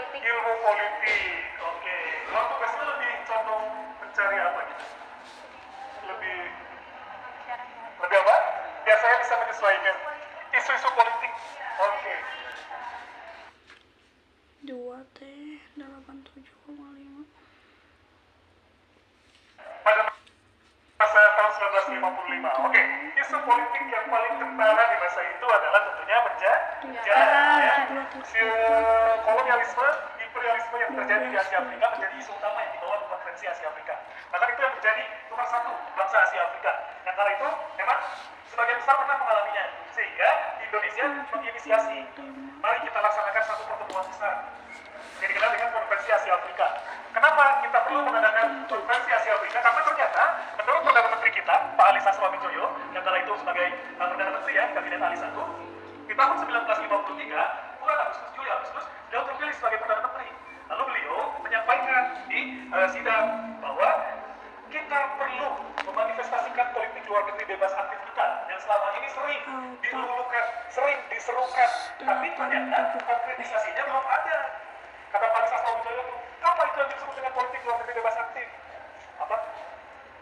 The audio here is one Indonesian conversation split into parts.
politik. Ilmu politik. Oke. Kalau tugasnya lebih condong mencari apa gitu? Lebih lebih apa? Biar saya bisa menyesuaikan isu-isu politik. Oke. 2T 87,5. Pada masa tahun 1955. Oke. Isu politik yang paling kentara di masa itu adalah tentunya penjara. Ya. Kolonialisme, imperialisme yang terjadi di Asia Afrika menjadi isu utama yang dibawa di konferensi Asia Afrika. Bahkan itu yang menjadi nomor satu bangsa Asia Afrika. Yang kala itu memang sebagian besar pernah mengalaminya, sehingga Indonesia menginisiasi. Mari kita laksanakan satu pertemuan besar yang dikenal dengan konferensi Asia Afrika. Kenapa kita perlu mengadakan konferensi Asia Afrika? Karena ternyata menurut Perdana Menteri kita, Pak Ali Sastroamidjojo, yang kala itu sebagai Perdana Menteri ya, Kabinet Ali 1, di tahun 1953, bulan Agustus, Juli Agustus, beliau terpilih sebagai Perdana Menteri. Lalu beliau menyampaikan di sidang bahwa kita perlu memanifestasikan politik luar negeri bebas aktif kita yang selama ini sering dilulukan, sering diserukan, tapi ternyata konkretisasinya belum ada. Kata Pak Ali Sastroamidjojo itu, apa itu yang disebut dengan politik luar negeri bebas aktif? Apa?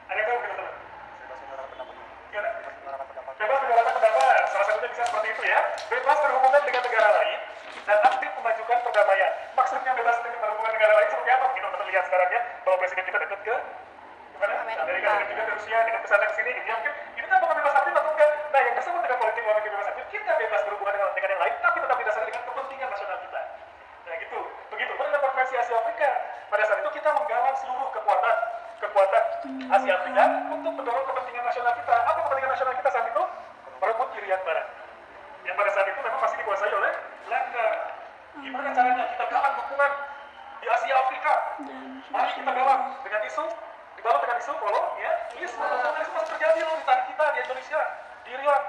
Ada yang tahu teman-teman? Bebas menyuarakan pendapat, salah satunya bisa seperti itu ya. Bebas berhubungan dengan negara lain dan aktif memajukan perdamaian. Maksudnya bebas berhubungan negara lain seperti apa? Kita lihat sekarang ya, bahwa presiden kita dekat ke mana? Amerika, dekat juga ke Rusia, dekat ke sana ke sini. Ini mungkin ini kan bukan bebas aktif atau enggak? Nah, yang disebut dengan politik luar negeri bebas aktif, kita bebas berhubungan dengan yang lain, tapi tetap didasarkan dengan kepentingan nasional kita. Nah, gitu. Begitu. Pada konferensi Asia Afrika, pada saat itu kita menggalang seluruh kekuatan Asia Afrika untuk mendorong kepentingan nasional kita. Apa kepentingan nasional kita saat itu? Merebut Irian Barat. Yang pada saat itu memang masih dikuasai oleh Belanda. Gimana caranya kita galang dukungan di Asia Afrika? Mari kita galang dengan isu, dibalut dengan isu kolonialisme. Kolonialisme masih terjadi loh di tanah kita di Indonesia, di Irian.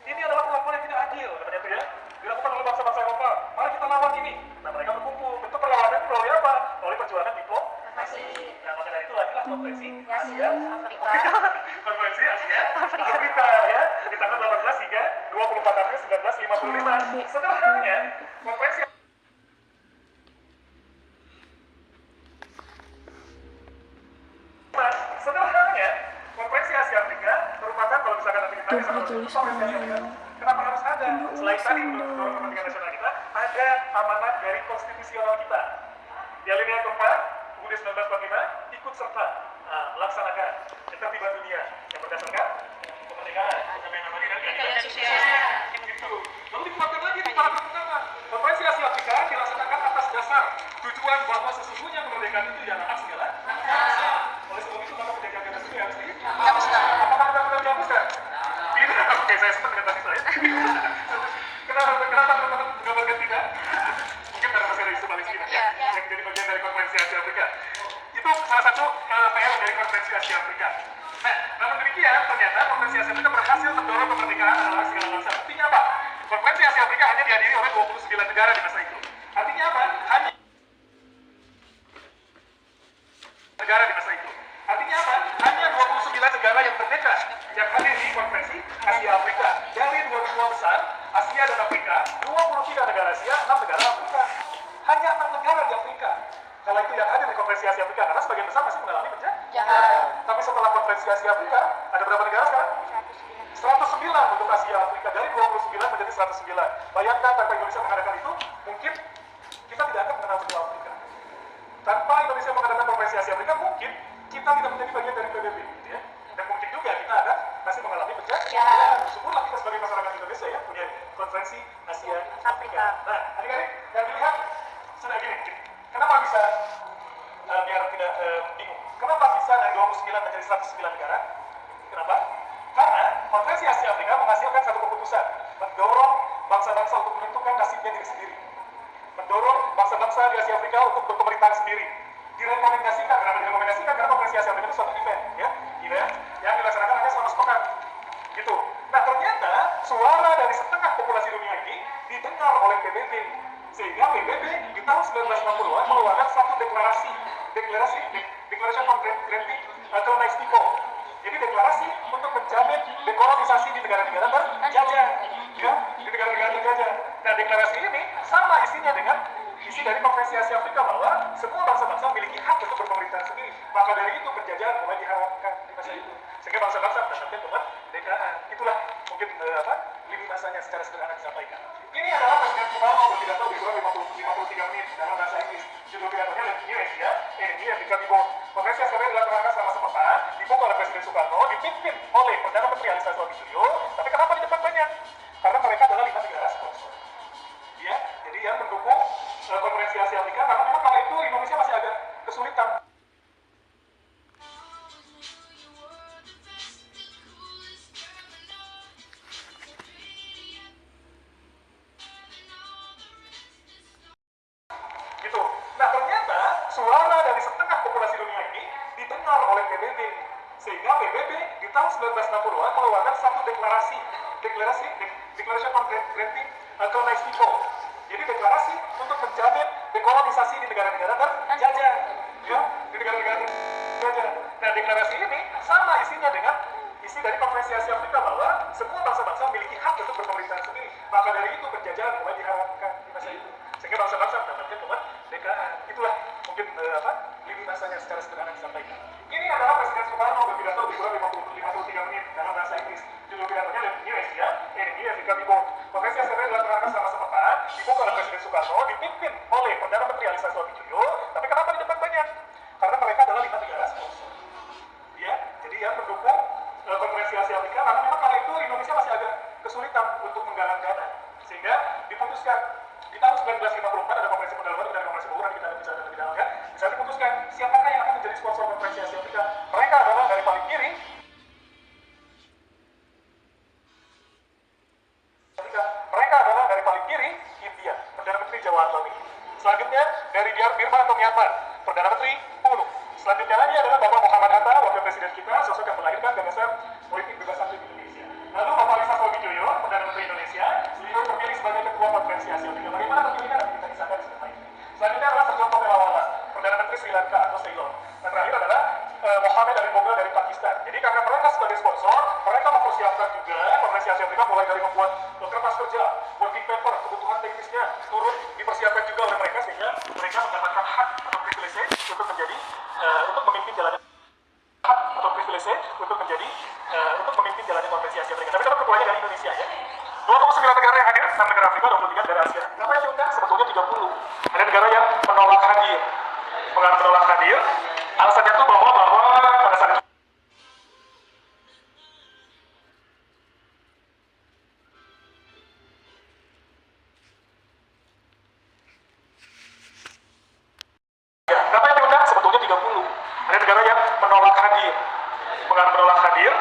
Ini adalah perlakuan yang tidak adil, katanya itu ya. Dilakukan oleh bangsa-bangsa Eropa. Mari kita lawan ini. Nah, mereka berkumpul. Bentuk perlawanan melalui apa? Melalui perjuangan diplomasi. Nah, maka dari itu lagi konferensi Asia Afrika. Konferensi Asia Afrika ya, di tanggal 18 hingga 24 April 1955. Sederhananya, konferensi Asia Afrika merupakan, kalau misalkan nanti kita bisa konferensi Asia Afrika, kenapa harus ada? Selain tadi untuk mendorong kepentingan nasional kita, ada amanat dari konstitusional kita. Di alinea keempat, UUD 1945 ikut serta melaksanakan ketertiban dunia yang berdasarkan kemerdekaan, kemerdekaan abadi dan keadilan sosial. Gitu. Lalu dikuatkan lagi di paragraf pertama, konferensi Asia Afrika dilaksanakan atas dasar tujuan bahwa sesungguhnya kemerdekaan itu yang akan segala bangsa. Oleh sebab itu maka penjagaan itu harus dihapuskan. Apakah kita sudah dihapuskan? Tidak. Oke, saya senang dengan tadi saya. Kenapa teman-teman menggambarkan tidak? Mungkin karena masih ada isu Palestina yang menjadi bagian dari konferensi Asia Afrika. Itu salah satu PR dari konferensi Asia Afrika. Nah, namun demikian ternyata konferensi Asia Afrika berhasil mendorong kemerdekaan adalah segala bangsa. Artinya apa? Konferensi Asia Afrika hanya dihadiri oleh 29 negara di masa itu. Artinya apa? Hanya negara di masa itu. Artinya apa? Hanya 29 negara yang merdeka yang hadir di konferensi Asia Afrika. Dari dua benua besar, Asia dan Afrika, 23 negara Asia, 6 negara Afrika. Hanya 6 negara di Afrika. Kalau itu yang hadir di konferensi Asia Afrika, karena sebagian besar masih mengalami penjajahan. Tapi setelah konferensi Asia Afrika, ada berapa negara sekarang? 109 untuk Asia Afrika. Dari 29 menjadi 109. Bayangkan tanpa Indonesia mengadakan itu, mungkin kita tidak akan mengenal benua Afrika. Tanpa Indonesia mengadakan konferensi Asia Afrika, mungkin kita tidak menjadi bagian dari PBB, gitu ya. Dan mungkin juga kita masih mengalami penjajahan. Syukurlah kita sebagai masyarakat Indonesia ya punya konferensi Asia Afrika. Nah, adik-adik yang dilihat sudah gini. Kenapa bisa biar tidak bingung? Kenapa bisa dari 29 menjadi 109 negara? Kenapa? Karena konferensi Asia Afrika menghasilkan satu keputusan, mendorong bangsa-bangsa untuk menentukan nasibnya diri sendiri, mendorong bangsa-bangsa di Asia Afrika untuk berpemerintahan sendiri. Direkomendasikan, karena konferensi Asia Afrika itu suatu event, ya, event yang dilaksanakan hanya selama sepekan, gitu. Nah, ternyata suara dari setengah populasi dunia ini didengar oleh PBB, sehingga PBB di tahun 1960-an mengeluarkan satu deklarasi Declaration on Granting Colonized People. Jadi deklarasi untuk menjamin dekolonisasi di negara-negara terjajah, ya, di negara-negara terjajah. Nah, deklarasi ini sama isinya dengan isi dari Konferensi Asia Afrika bahwa semua bangsa-bangsa memiliki hak untuk berpemerintahan sendiri. Maka dari itu penjajahan mulai diharamkan di masa itu. Sehingga bangsa-bangsa mendapatkan kemerdekaan. Itulah mungkin lini masanya secara sederhana disampaikan. Ini adalah Presiden Soekarno berpidato di kurang 53 menit dalam bahasa Inggris. Judul pidatonya Indonesia, India Dikabibon. Konferensi Asia Afrika dilaksanakan selama sepekan, dibuka oleh Presiden Soekarno, dipimpin oleh Perdana Menteri Alisa Swabijunio. Tapi kenapa di depan banyak? Karena mereka adalah 5 negara sponsor. Ya, jadi yang mendukung Konferensi Asia Afrika, karena memang kala itu Indonesia masih agak kesulitan. Gitu. Nah, ternyata suara dari setengah populasi dunia ini didengar oleh PBB. Sehingga PBB di tahun 1960-an mengeluarkan satu Declaration on Granting Colonized People. Jadi deklarasi untuk menjamin dekolonisasi di negara-negara terjajah. Ya, di negara-negara terjajah. Nah, deklarasi ini sama isinya dengan isi dari Konferensi Asia Afrika bahwa semua bangsa-bangsa memiliki hak untuk berpemerintahan sendiri. Maka dari itu penjajahan mulai diharamkan di masa itu. Sehingga bangsa-bangsa mendapatkan kemerdekaan. Itulah mungkin lini masanya secara sederhana disampaikan. Ini adalah Presiden Soekarno berpidato di kurang 53 menit dalam bahasa Inggris. Judul pidatonya Indonesia, India Dikabibon. Konferensi Asia Afrika dilaksanakan selama sepekan, dibuka oleh Presiden Soekarno, dipimpin oleh Perdana Menteri Alisa Swabijunio. Tapi kenapa di depan banyak? Karena mereka adalah 5 negara sponsor. Ya, jadi yang mendukung Konferensi Asia Afrika, karena memang kala itu Indonesia masih agak kesulitan untuk menggalang dana. Sehingga diputuskan di tahun 1954 ada konferensi pendalaman dan konferensi baru, nanti kita bicara lebih dalam kan. Bisa diputuskan siapakah yang akan menjadi sponsor Konferensi Asia Afrika. Mereka adalah dari paling kiri. Mereka adalah dari paling kiri India, Perdana Menteri Jawaharlal Nehru. Selanjutnya dari Birma atau Myanmar, Perdana Menteri UNU. Selanjutnya lagi adalah Bapak Muhammad Hatta, wakil presiden kita, sosok yang melahirkan gagasan politik bebas aktif Indonesia. Lalu Bapak Alisa Swabijunio, Perdana Menteri Indonesia, beliau terpilih sebagai Ketua Konferensi Asia Afrika. Bagaimana terpilihnya nanti kita kisahkan sebentar ini. Selanjutnya adalah Serjonto Pelawala, Perdana Menteri Sri Lanka atau Ceylon. Dan terakhir adalah Mohammed Ali Boga dari Pakistan. Jadi karena mereka sebagai sponsor, mereka mempersiapkan juga Konferensi Asia Afrika mulai dari membuat kertas kerja, working paper, kebutuhan teknisnya turut dipersiapkan juga oleh mereka sehingga mereka mendapatkan hak atau privilege untuk menjadi untuk memimpin jalannya Konferensi Asia Afrika. Tapi kalau ketuanya dari Indonesia ya. 29 negara yang hadir, 6 negara Afrika, 23 negara Asia. Kenapa yang diundang? Sebetulnya 30. Ada negara yang menolak hadir. Mengapa menolak hadir? Alasannya tuh bahwa pada saat itu kenapa yang diundang? Sebetulnya 30. Ada negara yang menolak hadir. Mengapa menolak hadir?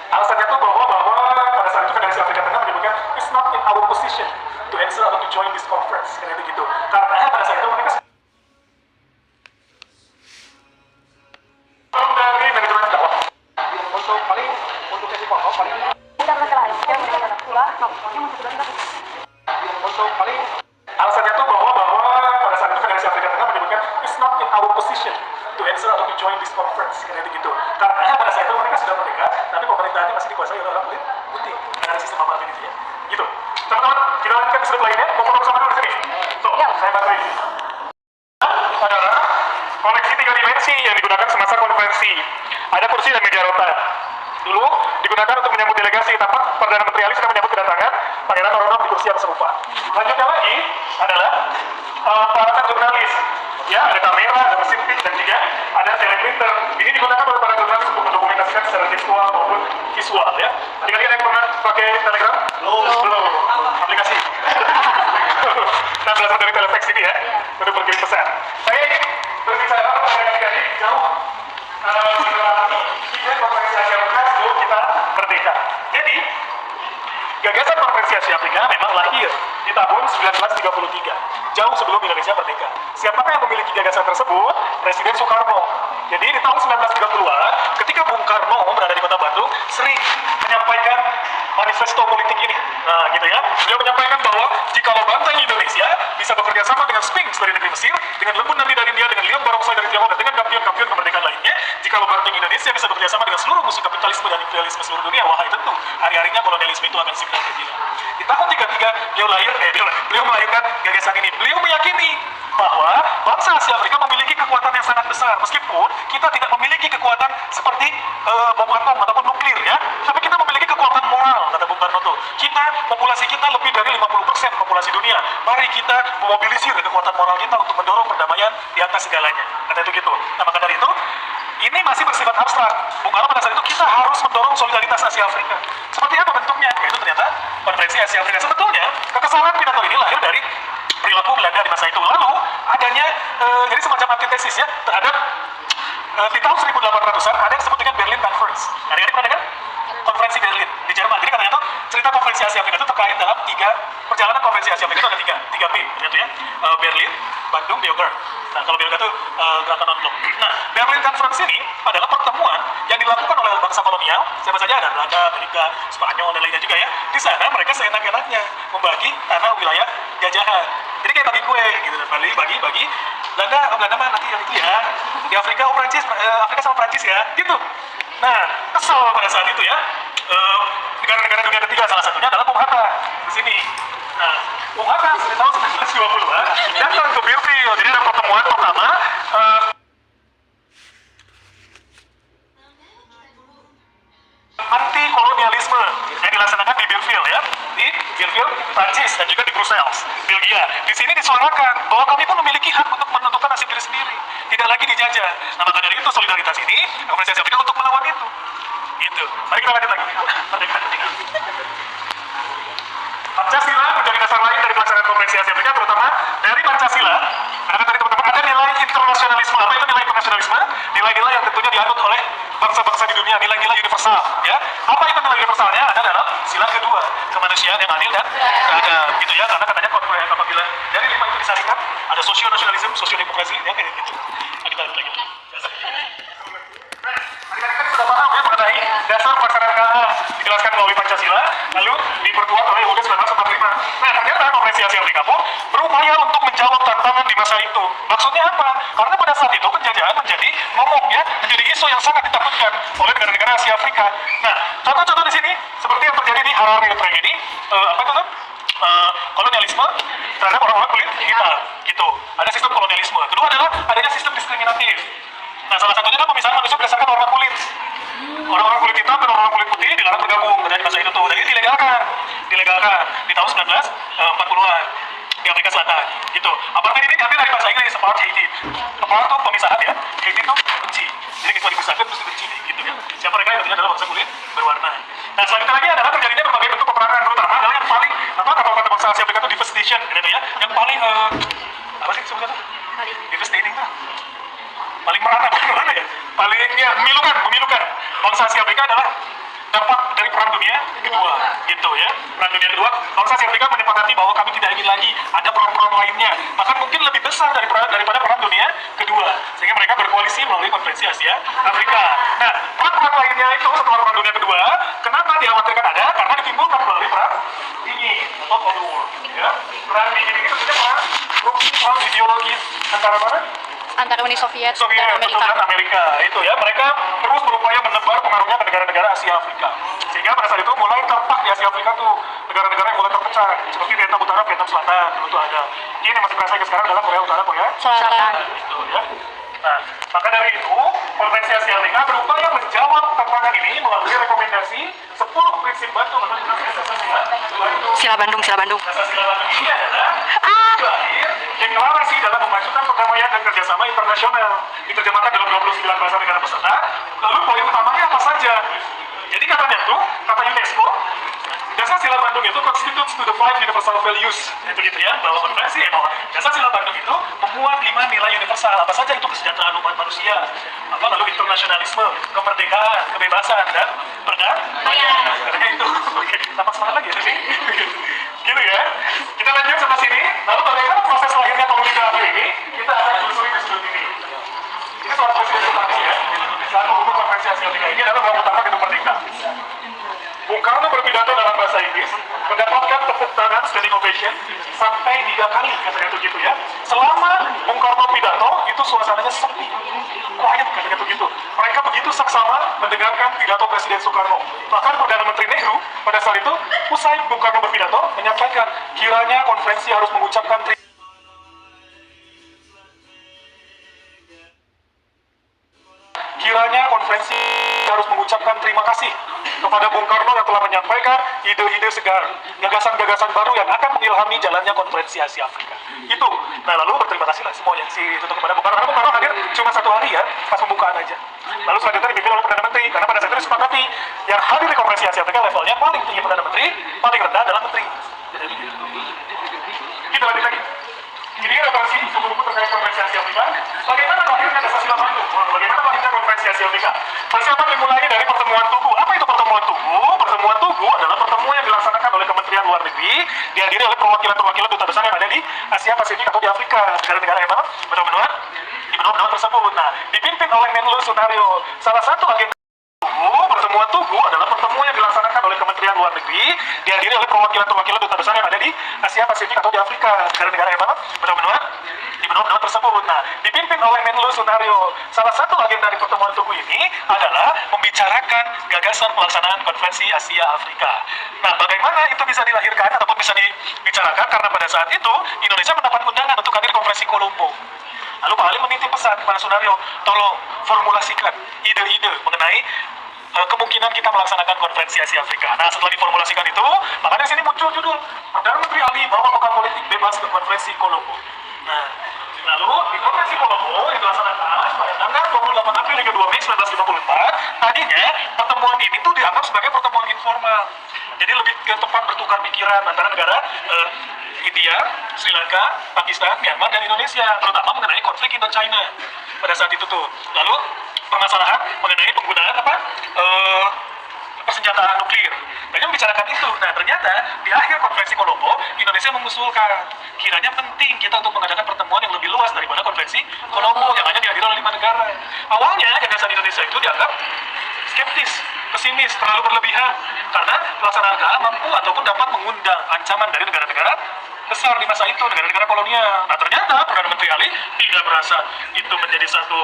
Alasannya tuh bahwa pada saat itu Federasi Afrika Tengah menyebutkan it's not in our position to answer atau to join this conference. Karena begitu. Karena pada saat itu mereka dari manajemen dakwah. Untuk alasannya tuh bahwa pada saat itu Federasi Afrika Tengah menyebutkan it's not in our position to answer atau to join this conference. Karena begitu. Karena pada saat itu mereka sudah merdeka, tapi pemerintahannya masih dikuasai oleh orang kulit putih dengan sistem apartheid itu ya. Gitu. Teman-teman, kita lanjutkan ke slide lainnya. Mau foto bersama dulu di sini. So, saya bantu ini. Adalah koleksi 3 dimensi yang digunakan semasa konferensi. Ada kursi dan meja rotan. Dulu digunakan untuk menyambut delegasi, tampak Perdana Menteri Ali sudah menyambut kedatangan Pangeran Noronha di kursi yang serupa. Lanjutnya lagi adalah peralatan jurnalis. Ya, ada kamera, ada mesin pitch, dan juga ada teleprinter. Ini digunakan oleh para jurnalis untuk mendokumentasikan secara tekstual maupun visual ya. Adik-adik ada yang pernah pakai Telegram? Belum. Aplikasi. Nah, belajar dari telefax ini ya, untuk berkirim pesan. Saya ingin berbicara mengenai adik-adik jauh setelah Konferensi Asia Afrika sebelum kita merdeka. Jadi, gagasan Konferensi Asia Afrika memang lahir di tahun 1933, jauh sebelum Indonesia merdeka. Siapakah yang memiliki gagasan tersebut? Presiden Soekarno. Jadi di tahun 1930-an, ketika Bung Karno berada di Kota Bandung, sering menyampaikan manifesto politik ini. Nah, gitu ya. Beliau menyampaikan bahwa jikalau bangsa Indonesia bisa bekerja sama dengan Sphinx dari negeri Mesir, dengan lembu Nandi dari India, dengan liam barongsai dari Tiongkok, dan dengan kampion-kampion kemerdekaan lainnya, jika banting Indonesia bisa bekerjasama dengan seluruh musuh kapitalisme dan imperialisme seluruh dunia, wahai tentu, hari-harinya kolonialisme itu akan segera hilang. Di tahun 33, beliau melahirkan gagasan ini. Beliau meyakini bahwa bangsa Asia Afrika memiliki kekuatan yang sangat besar, meskipun kita tidak memiliki kekuatan seperti bom atom ataupun nuklir ya, tapi kita memiliki kekuatan moral, kata Bung Karno tuh. Populasi kita lebih dari 50% populasi dunia. Mari kita memobilisir kekuatan moral kita untuk mendorong perdamaian di atas segalanya. Kata itu gitu. Nah, maka dari itu, ini masih bersifat abstrak. Bung Karno pada saat itu kita harus mendorong solidaritas Asia Afrika. Seperti apa bentuknya? Yaitu ternyata konferensi Asia Afrika. Sebetulnya kekesalan pidato ini lahir dari perilaku Belanda di masa itu. Lalu adanya jadi semacam antitesis ya terhadap di tahun 1800-an ada yang disebut dengan Berlin Conference. Hari-hari pernah dengar? Konferensi Berlin di Jerman. Jadi katanya itu cerita konferensi Asia Afrika itu terkait dalam perjalanan konferensi Asia Afrika itu ada tiga B ternyata ya. Berlin, Bandung, Beograd. Nah, kalau Beograd itu gerakan non-blok. Nah, Berlin Conference ini adalah pertemuan yang dilakukan oleh bangsa kolonial, siapa saja ada Belanda, Amerika, Spanyol dan lainnya juga ya. Di sana mereka seenak-enaknya membagi tanah wilayah jajahan. Jadi kayak bagi kue gitu, bagi Belanda mah nanti yang itu ya. Di Afrika Prancis, Afrika sama Prancis ya, gitu. Nah, kesal pada saat itu ya. Negara-negara dunia ketiga salah satunya adalah Bung Hatta di sini. Nah, Bung Hatta di tahun 1920-an datang ke Birville. Jadi ada pertemuan pertama anti kolonialisme yang dilaksanakan di Birville ya, di Birville, Prancis dan juga di Brussels, Belgia. Di sini disuarakan bahwa kami pun memiliki hak untuk menentukan nasib diri sendiri, tidak lagi dijajah. Nah, maka dari itu solidaritas ini konferensi Asia Afrika untuk melawan itu. Gitu. Mari kita lanjut lagi. Pancasila menjadi dasar lain dari pelaksanaan konferensi Asia Afrika, terutama dari Pancasila. Karena tadi teman-teman ada nilai internasionalisme. Apa itu nilai internasionalisme? Nilai-nilai yang tentunya dianut oleh bangsa-bangsa di dunia, nilai-nilai universal. Ya, apa itu nilai universalnya? Ada dalam sila kedua, kemanusiaan yang adil dan beradab. Gitu ya, karena katanya konferensi apabila dari 5 itu disarikan, ada sosio-nasionalisme, sosio-demokrasi, ya kayak gitu. Nah, kita lanjut lagi. Tadi sudah paham ya mengenai dasar pelaksanaan KA dijelaskan melalui Pancasila, lalu diperkuat oleh UUD 1945. Nah, ternyata konferensi Asia Afrika pun berupaya untuk menjawab tantangan di masa itu. Maksudnya apa? Karena pada saat itu penjajahan menjadi momok ya, menjadi isu yang sangat ditakutkan oleh negara-negara Asia Afrika. Nah, contoh-contoh di sini seperti yang terjadi di Harare tragedi, apa itu tuh? Kolonialisme terhadap orang-orang kulit hitam, gitu. Ada sistem kolonialisme. Kedua adalah adanya sistem diskriminatif. Nah, salah satunya kan pemisahan manusia berdasarkan warna kulit. Orang-orang kulit hitam dan orang kulit putih dilarang bergabung dari masa itu tuh. Dan ini dilegalkan di tahun 1940-an di Afrika Selatan. Gitu. Apartheid ini diambil dari bahasa Inggris, apartheid. Apartheid itu pemisahan ya. Hate itu benci. Jadi kita dipisahkan terus dibenci gitu ya. Siapa mereka yang adalah bangsa kulit berwarna. Nah, selanjutnya lagi adalah terjadinya berbagai bentuk peperangan, terutama adalah yang paling kata bangsa Asia Afrika itu devastation gitu ya. Yang paling apa sih sebutnya tuh? Devastating tuh. Paling merana ya, paling ya memilukan bangsa Asia Afrika adalah dampak dari perang dunia kedua gitu ya. Perang dunia kedua, bangsa Asia Afrika menyepakati bahwa kami tidak ingin lagi ada perang-perang lainnya, bahkan mungkin lebih besar daripada perang dunia kedua, sehingga mereka berkoalisi melalui konferensi Asia Afrika. Nah, perang-perang lainnya itu setelah perang dunia kedua, kenapa dikhawatirkan ada? Karena ditimbulkan melalui perang dingin atau Cold War ya. Perang dingin itu sebenarnya perang ideologis antara mana? Antara Uni Soviet dan dan Amerika itu ya, mereka terus berupaya menebar pengaruhnya ke negara-negara Asia Afrika, sehingga pada saat itu mulai tampak di Asia Afrika tuh negara-negara yang mulai terpecah seperti Vietnam Utara, Vietnam Selatan dulu tuh ada. Ini masih berasa sekarang adalah Korea Utara, Korea Selatan. Itu ya. Nah, maka dari itu konferensi Asia Afrika berupaya menjawab tantangan ini melalui rekomendasi 10 prinsip Bandung atau Sila Bandung. Sila Bandung ini adalah terakhir deklarasi dalam memajukan perdamaian dan kerjasama internasional, diterjemahkan dalam 29 bahasa negara peserta. Lalu poin utamanya apa saja? Jadi katanya tuh, kata UNESCO, dasar Sila Bandung itu constitutes to the 5 universal values. Itu gitu ya, bahwa konferensi dasar Sila Bandung itu memuat 5 nilai universal. Apa saja itu? Kesejahteraan umat manusia, lalu internasionalisme, kemerdekaan, kebebasan, dan perdamaian. Katanya itu. Oke, tampak semangat lagi ya sih. Gitu ya. Kita lanjut sampai sini. Lalu bagaimana proses lahirnya komunitas akhir ini? Kita akan telusuri di sudut ini. Ini soal presiden utama ya. Saat mengumumkan konferensi Asia Afrika ini adalah bahwa utama gedung Merdeka. Bung Karno berpidato dalam bahasa Inggris, mendapatkan tepuk tangan standing ovation sampai 3 kali, katanya begitu ya. Selama Bung Karno pidato, itu suasananya sepi, quiet, katanya begitu. Mereka begitu saksama mendengarkan pidato Presiden Soekarno. Bahkan Perdana Menteri Nehru pada saat itu, usai Bung Karno berpidato, menyampaikan kiranya konferensi harus mengucapkan terima kasih kepada Bung Karno yang telah menyampaikan ide-ide segar, gagasan-gagasan baru yang akan mengilhami jalannya konferensi Asia Afrika. Itu. Nah, lalu berterima kasihlah semua yang itu kepada Bung Karno. Karena Bung Karno hadir cuma 1 hari ya, pas pembukaan aja. Lalu selanjutnya dipimpin oleh Perdana Menteri, karena pada saat itu disepakati yang hadir di konferensi Asia Afrika levelnya paling tinggi Perdana Menteri, paling rendah adalah Menteri. Kita lanjut lagi. Jadi referensi buku-buku terkait konferensi Asia Afrika. Bagaimana lahirnya Dasar Bandung? Bagaimana lahirnya konferensi Asia Afrika? Persiapan dimulai dari pertemuan Tugu. Apa itu pertemuan Tugu? Pertemuan Tugu adalah pertemuan yang dilaksanakan oleh Kementerian Luar Negeri, dihadiri oleh perwakilan-perwakilan duta besar yang ada di Asia Pasifik atau di Afrika, negara-negara yang di benua tersebut. Nah, dipimpin oleh Menlu Sunario. Salah satu agenda pertemuan Tugu adalah pertemuan yang dilaksanakan oleh Kementerian Luar Negeri, dihadiri oleh perwakilan-perwakilan duta besar yang ada di Asia Pasifik atau di Afrika, negara-negara yang di benua tersebut. Nah, dipimpin oleh Menlu Sunario. Salah satu agenda di pertemuan Tugu ini adalah membicarakan gagasan pelaksanaan konferensi Asia Afrika. Nah, bagaimana itu bisa dilahirkan ataupun bisa dibicarakan? Karena pada saat itu Indonesia mendapat undangan untuk hadir konferensi Kolombo. Lalu Pak Ali menitip pesan kepada Sunario, tolong formulasikan ide-ide mengenai kemungkinan kita melaksanakan konferensi Asia Afrika. Nah, setelah diformulasikan itu, makanya di sini muncul judul Perdana Menteri Ali bawa bekal politik bebas ke konferensi Kolombo. Nah, lalu di konferensi Kolombo yang dilaksanakan pada tanggal 28 April hingga 2 Mei 1954, tadinya pertemuan ini tuh dianggap sebagai pertemuan informal. Jadi lebih ke tempat bertukar pikiran antara negara India, Sri Lanka, Pakistan, Myanmar, dan Indonesia, terutama mengenai konflik Indo-China pada saat itu tuh. Lalu permasalahan mengenai penggunaan persenjataan nuklir. Banyak membicarakan itu. Nah, ternyata di akhir konferensi Kolombo, Indonesia mengusulkan kiranya penting kita untuk mengadakan pertemuan yang lebih luas daripada konferensi Kolombo yang hanya dihadiri oleh 5 negara. Awalnya gagasan Indonesia itu dianggap skeptis, pesimis, terlalu berlebihan karena pelaksanaan mampu ataupun dapat mengundang ancaman dari negara-negara besar di masa itu, negara-negara kolonial. Nah, ternyata Perdana Menteri Ali tidak merasa itu menjadi satu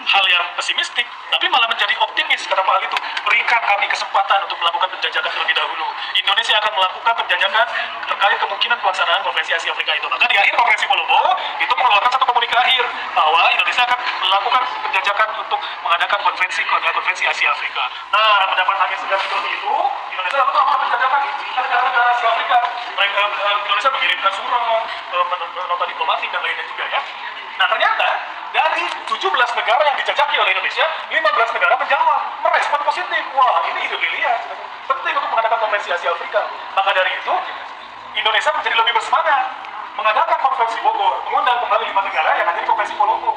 hal yang pesimistik, tapi malah menjadi optimis. Kata Pak Ali itu, berikan kami kesempatan untuk melakukan penjajakan terlebih dahulu. Indonesia akan melakukan penjajakan terkait kemungkinan pelaksanaan konferensi Asia Afrika itu. Maka di akhir konferensi Kolombo itu mengeluarkan satu komunikasi akhir bahwa Indonesia akan melakukan penjajakan untuk mengadakan konferensi Asia Afrika. Nah, mendapat angin segar seperti itu, Indonesia lalu melakukan penjajakan ke negara-negara Asia Afrika. Mereka Indonesia mengirimkan surat, nota diplomatik dan lainnya juga ya. Nah, ternyata dari 17 negara yang dijajaki oleh Indonesia, 15 negara menjawab, merespon positif. Wah, ini ide brilian, penting untuk mengadakan konferensi Asia Afrika. Maka dari itu, Indonesia menjadi lebih bersemangat mengadakan konferensi Bogor, mengundang kembali 5 negara yang hadir di konferensi Kolombo,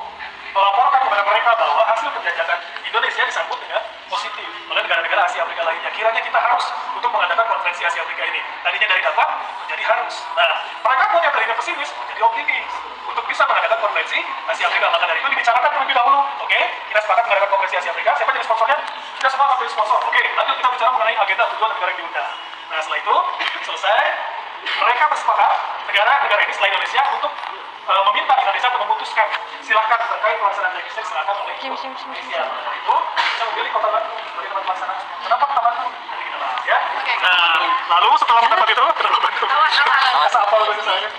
melaporkan kepada mereka bahwa hasil penjajakan Indonesia disambut dengan positif oleh negara-negara Asia Afrika lainnya. Kiranya kita harus untuk mengadakan konferensi Asia Afrika ini. Tadinya dari dapat menjadi harus. Nah, mereka pun yang tadinya pesimis menjadi optimis untuk bisa mengadakan konferensi Asia Afrika. Maka dari itu dibicarakan terlebih dahulu. Oke, kita sepakat mengadakan konferensi Asia Afrika. Siapa jadi sponsornya? Kita semua akan jadi sponsor. Oke, lanjut kita bicara mengenai agenda tujuan negara yang diundang. Nah, setelah itu selesai, mereka bersepakat negara-negara ini selain Indonesia untuk meminta Indonesia untuk memutuskan silakan terkait pelaksanaan legislasi silakan oleh Indonesia. Itu bisa memilih kota Bandung sebagai tempat pelaksanaan. Kenapa kota Bandung? Jadi kita bahas ya. Nah, lalu setelah mendapat itu kenapa Bandung? Asa apa bahasa saya?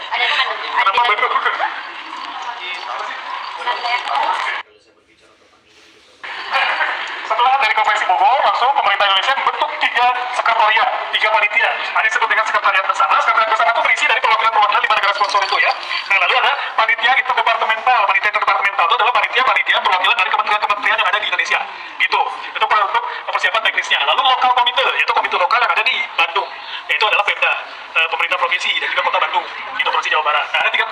Kenapa Bandung? Setelah dari konferensi Bogor, langsung pemerintah Indonesia membentuk 3 sekretariat, 3 panitia. Ada disebut dengan sekretariat bersama. Sekretariat bersama itu berisi dari perwakilan-perwakilan 5 negara sponsor itu ya. Nah, lalu ada panitia interdepartemental. Panitia interdepartemental itu adalah panitia perwakilan dari kementerian-kementerian yang ada di Indonesia. Gitu. Itu untuk persiapan teknisnya. Lalu lokal komite, yaitu komite lokal yang ada di Bandung. Yaitu adalah Pemda, pemerintah provinsi dan juga kota Bandung, itu provinsi Jawa Barat. Nah, ada tiga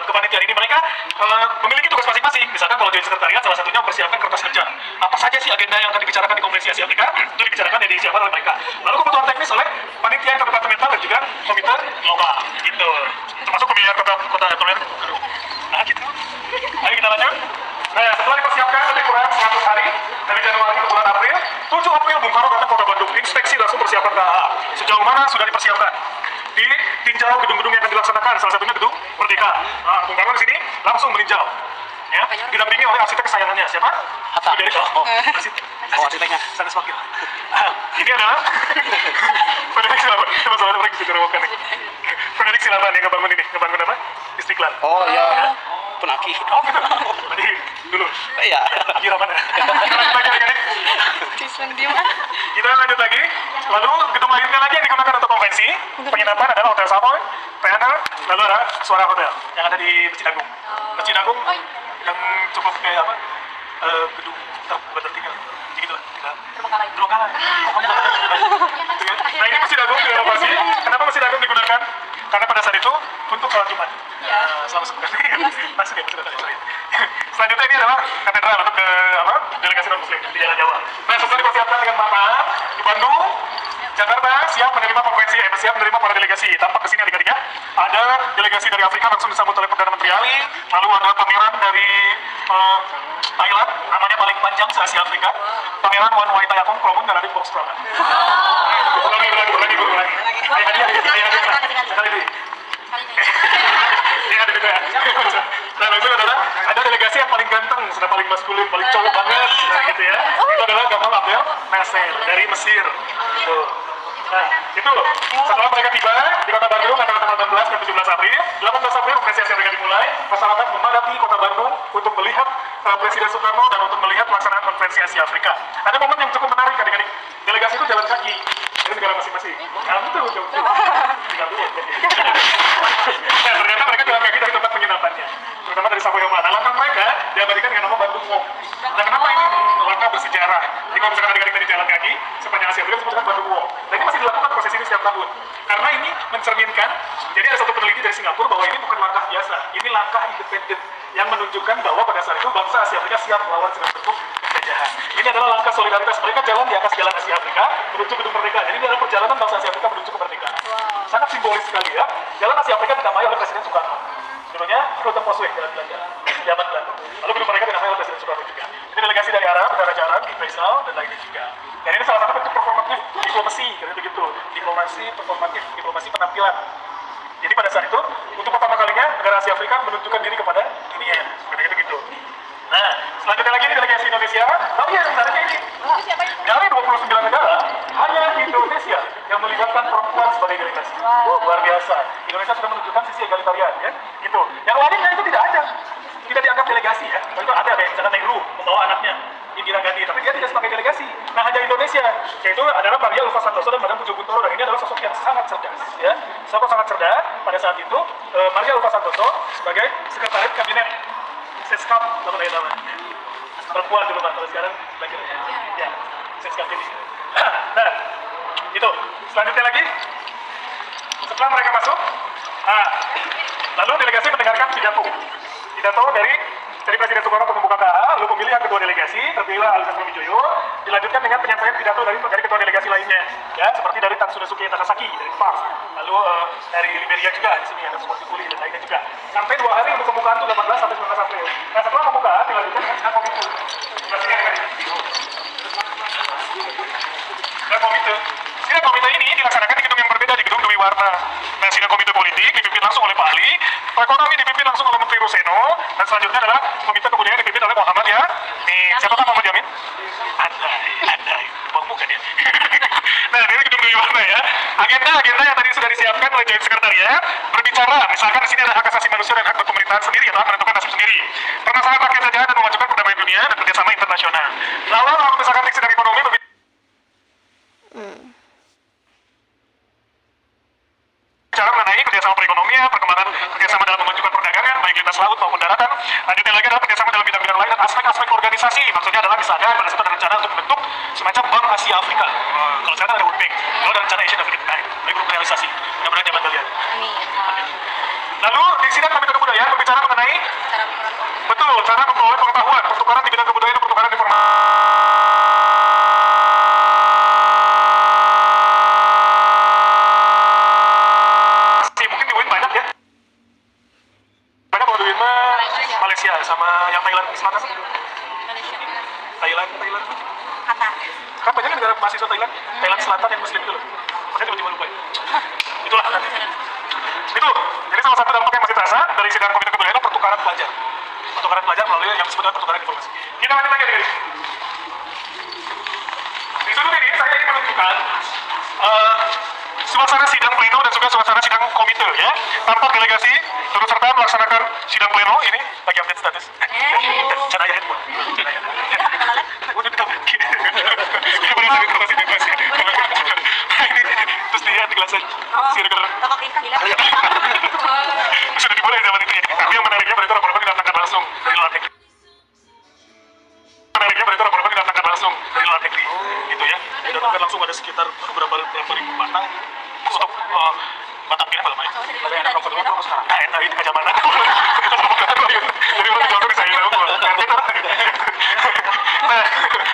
kepanitiaan ini mereka memiliki tugas masing-masing. Misalkan kalau di sekretariat salah satunya mempersiapkan kertas kerja. Apa saja sih agenda yang akan dibicarakan di konferensi Asia Afrika? Itu dibicarakan dan disiapkan oleh mereka. Lalu kebutuhan teknis oleh panitia interdepartemental dan juga komite lokal. Gitu. Termasuk pemilihan kota gedung. Nah, gitu. Ayo kita lanjut. Nah, setelah dipersiapkan lebih kurang 100 hari dari Januari ke bulan April, 7 April Bung Karno datang ke kota Bandung. Inspeksi Pengumuman sudah dipersiapkan di tinjau gedung-gedung yang akan dilaksanakan, salah satunya gedung Merdeka. Nah, Bung Karno di sini langsung meninjau, ya, didampingi oleh arsitek kesayangannya siapa? Hatta. Arsiteknya. Sanes Wakil. Ini adalah Frederick Silaban. Coba soalnya orang bisa terobokan nih. Frederick Silaban yang ngebangun ini, ngebangun apa? Istiqlal. Oh iya. Punaki. Oh gitu. Berarti dulu. Iya. Kira mana? Kita lanjut lagi adik-adik. Kita lanjut lagi. Lalu gedung lainnya lagi yang digunakan untuk konvensi penginapan adalah Hotel Savoy, Teater, lalu ada Suara Hotel yang ada di Masjid Agung. Masjid Agung yang cukup kayak apa? Gedung tertinggal. Gitu lah. Terbengkalai. Pokoknya nah ini Masjid Agung direnovasi. Kenapa Masjid Agung digunakan? Karena pada saat itu untuk sholat Jumat. Selama sepekan. Masuk ya Masjid Agung. Selanjutnya ini adalah katedral untuk delegasi non muslim di Jalan Jawa. Nah, sesuai dipersiapkan dengan matang di Bandung, Jakarta siap menerima konvensi, siap menerima para delegasi. Tampak kesini adik-adik ya. Ada delegasi dari Afrika langsung disambut oleh Perdana Menteri Ali. Lalu ada pangeran dari Thailand, namanya paling panjang se Asia Afrika. Pangeran Wan Waitayakong Kromun dari Box Praman. Ulangi. Nah, itu adalah ada delegasi yang paling ganteng, sudah paling maskulin, paling cowok banget, gitu ya. Itu adalah Gamal Abdel Nasser dari Mesir. Tuh. Nah, itu setelah mereka tiba di kota Bandung antara tanggal 16 dan 17 April, 18 April konferensi Asia Afrika dimulai. Masyarakat memadati kota Bandung untuk melihat Presiden Soekarno dan untuk melihat pelaksanaan konferensi Asia Afrika. Ada momen yang cukup menarik adik-adik. Delegasi itu jalan kaki dari negara masing-masing. Nah, betul. Nah, ternyata mereka jalan kaki dari tempat penginapannya, terutama dari Sapoyoma. Nah, langkah mereka diabadikan dengan nama Bandung Walk. Nah, kenapa ini langkah bersejarah? Jadi kalau misalkan adik-adik tadi jalan kaki sepanjang Asia Afrika disebutkan Bandung Walk. Nah, ini masih dilakukan proses ini setiap tahun. Karena ini mencerminkan, jadi ada satu peneliti dari Singapura bahwa ini bukan langkah biasa, ini langkah independen yang menunjukkan bahwa pada saat itu bangsa Asia Afrika siap melawan segala bentuk penjajahan. Ini adalah langkah solidaritas mereka jalan di atas jalan Asia Afrika menuju gedung Merdeka. Jadi ini adalah perjalanan bangsa Asia Afrika menuju kemerdekaan. Sangat simbolis sekali ya. Jalan Asia Afrika dinamai oleh Presiden Soekarno. Dulunya Rute Posweg jalan Belanda, zaman Belanda. Lalu gedung Merdeka dinamai oleh Presiden Soekarno juga. Ini delegasi dari Arab, Raja Arab, di Faisal dan lainnya juga. Dan ini salah satu bentuk performatif diplomasi, kira begitu. Diplomasi performatif, diplomasi penampilan. Jadi pada saat itu, untuk pertama kalinya negara Asia Afrika menunjukkan diri kepada dunia, seperti itu gitu. Nah, selanjutnya lagi ini delegasi Indonesia. Tapi yang menariknya ini, dari 29 negara, hanya Indonesia yang melibatkan perempuan sebagai delegasi. Luar biasa. Indonesia sudah menunjukkan sisi egalitarian, ya, gitu. Yang lainnya itu tidak ada, tidak dianggap delegasi ya. Itu ada kayak misalkan Nehru membawa anaknya Indira Gandhi, tapi dia tidak sebagai delegasi. Nah, hanya Indonesia, yaitu adalah Maria Ulfa Santoso dan Madam Pujo Buntoro. Dan ini adalah sosok yang sangat cerdas, ya. Sosok sangat cerdas pada saat itu. Maria Ulfa Santoso sebagai sekretaris kabinet Seskap, namanya perempuan dulu, Pak. Kalau sekarang lagi, ya, Seskap ini. Nah, itu. Selanjutnya lagi, setelah mereka masuk, lalu delegasi mendengarkan pidato dari Presiden Soekarno untuk membuka KA, lalu pemilihan ketua delegasi, terpilihlah Ali Sastroami Joyo, dilanjutkan dengan penyampaian pidato dari ketua delegasi lainnya, ya, seperti dari Tan Sunosuke Takasaki dari Jepang, lalu dari Liberia juga di sini ada Sport Puli dan lainnya juga. Sampai 2 hari untuk pembukaan itu 18 sampai 19 April. Nah, setelah pembukaan dilanjutkan dengan sidang komite. Sidang komite ini dilaksanakan di gedung yang berbeda, di gedung Dewi Warna. Nah, sidang komite politik dipimpin langsung oleh Pak Ali, ekonomi dipimpin langsung oleh Menteri Roseno, dan selanjutnya adalah komite kebudayaan dipimpin oleh Muhammad ya. Nih, siapa kan Muhammad Yamin? Andai, buang muka dia. Nah, ini gedung Dewi Warna ya. Agenda yang tadi sudah disiapkan oleh Joint Sekretariat berbicara, misalkan di sini ada hak asasi manusia dan hak berpemerintahan sendiri atau hak menentukan nasib sendiri. Permasalahan rakyat saja dan memajukan perdamaian dunia dan kerjasama internasional. Lalu kalau misalkan di sidang ekonomi bicara mengenai kerjasama perekonomian, perkembangan kerjasama dalam memajukan perdagangan, baik lintas laut maupun daratan. Lanjutnya lagi adalah kerjasama dalam bidang-bidang lain dan aspek-aspek organisasi. Maksudnya adalah misalnya pada saat ada rencana untuk membentuk semacam Bank Asia Afrika. Kalau sekarang ada World Bank, kalau ada rencana Asian African Bank, baik belum realisasi. Mudah-mudahan zaman kalian. Lalu di sidang komite kebudayaan berbicara mengenai cara memperoleh pengetahuan, pertukaran di bidang kebudayaan dan pertukaran informasi. Mungkin di UIN banyak ya. Banyak kalau di UIN Malaysia sama yang Thailand Selatan. Thailand. Qatar. Kan banyak negara mahasiswa Thailand Selatan yang Muslim itu loh. Maksudnya cuma lupa. Itulah nanti. Itu, jadi salah satu dampak yang masih terasa dari sidang komite kebudayaan adalah pertukaran pelajar. Pertukaran pelajar melalui yang disebut dengan pertukaran informasi. Kita lanjut lagi, guys. Di sudut ini saya ingin menunjukkan suasana sidang pleno dan juga suasana sidang komite ya. Tampak delegasi turut serta melaksanakan sidang pleno ini lagi update status. Cara ya handphone. Udah kita pergi. Ini benar dari informasi informasi. Terus dia di gelasan. Sirkel. Sudah dimulai zaman itu ya. Tapi yang menariknya berarti orang-orang didatangkan langsung dari luar negeri. Dari luar negeri gitu ya. Didatangkan langsung ada sekitar berapa ribu batang untuk batangnya malam ini. Tapi enak kalau dulu sekarang. Nah, enak itu kacamata. Jadi orang jauh dari saya tahu. Nah,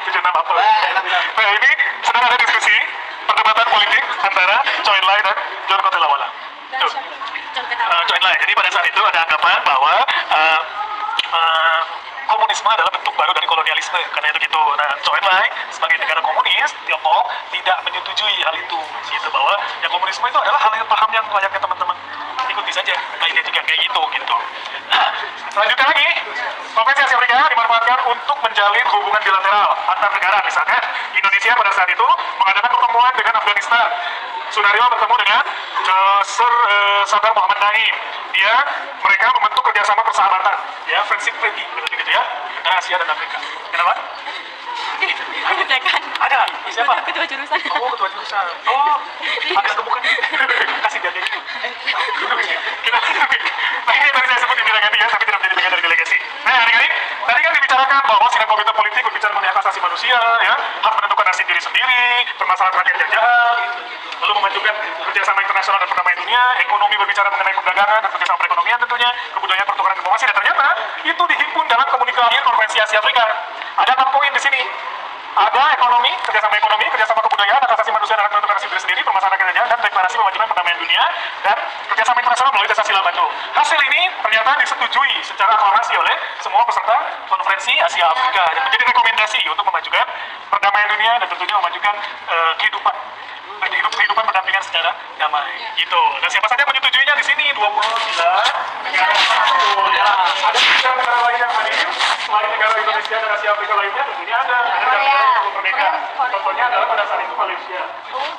tujuan apa? Nah, ini sedang ada diskusi perdebatan politik antara Choi Enlai dan John Kotelawala. Choi Enlai. Jadi pada saat itu ada anggapan bahwa komunisme adalah bentuk baru dari kolonialisme, karena itu gitu. Nah, Choi Enlai sebagai negara komunis, Tiongkok tidak menyetujui hal itu, gitu bahwa yang komunisme itu adalah hal yang paham yang layaknya teman-teman ikuti saja, baiknya juga kayak gitu. Nah, selanjutnya lagi, Konferensi Asia Afrika dimanfaatkan untuk menjalin hubungan bilateral antar negara. Misalkan Indonesia pada saat itu mengadakan pertemuan dengan Afghanistan. Sunario bertemu dengan Sir Sadar Muhammad Naim. Mereka membentuk kerjasama persahabatan, ya, friendship treaty, gitu ya, antara Asia dan Afrika. Kenapa? Ada. Siapa? Ketua jurusan. Oh, ketua jurusan. Oh, agak gemuk kan? Kasih dia gitu. Nah, ini tadi saya sebut di delegasi ya, tapi tidak menjadi bagian dari delegasi. Nah, adik-adik, tadi kan dibicarakan bahwa sidang komite politik berbicara mengenai hak asasi manusia, ya, hak menentukan nasib diri sendiri, permasalahan rakyat yang jahat, lalu memajukan kerjasama internasional dan perdamaian dunia, ekonomi berbicara mengenai perdagangan dan kerjasama perekonomian tentunya, kebudayaan pertukaran informasi, dan ternyata itu dihimpun dalam komunikasi Konferensi Asia Afrika. Ada 6 poin di sini. Ada ekonomi, kerjasama kebudayaan, hak asasi manusia dan hak menentukan nasib diri sendiri, permasalahan rakyat yang jahat, dan deklarasi memajukan perdamaian dunia, dan kerjasama internasional melalui dasar sila Bandung. Hasil ini ternyata disetujui secara aklamasi oleh semua peserta Konferensi Asia Afrika dan menjadi rekomendasi untuk memajukan perdamaian dunia dan tentunya memajukan kehidupan pendampingan secara damai. Gitu. Dan siapa saja menyetujuinya di sini 29 negara. Ya. Ada 3 negara lain yang hadir selain negara Indonesia dan Asia Afrika lainnya tentunya ada negara yang belum merdeka. Contohnya adalah pada saat itu Malaysia.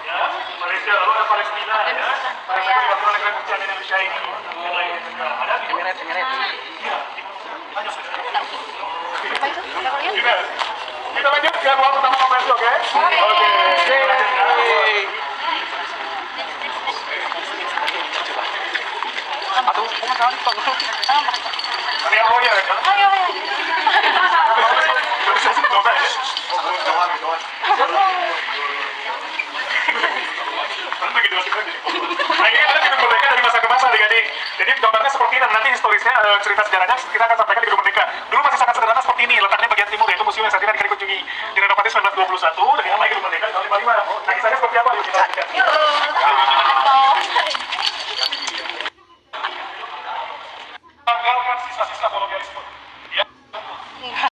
Ya, Malaysia, lalu ada Palestina ya. Palestina juga pernah negara kecil Indonesia ini dan lainnya juga. Ada di mana? Iya. Lanjut. Juga. Kita lanjut ke ruang pertama konferensi, oke? Oke. Aduh, kok kali Pak? Ada yang mau ya? Ayo. Nah, ini adalah gedung merdeka dari masa ke masa, adik-adik. Jadi gambarnya seperti ini, nanti historisnya, cerita sejarahnya kita akan sampaikan di gedung merdeka. Dulu masih sangat sederhana seperti ini, letaknya bagian timur, yaitu museum yang saat ini akan dikunjungi. Direnovasi 1921 dan yang lain gedung merdeka di tahun 55. Nah, kisahnya seperti apa? Yuk kita lihat.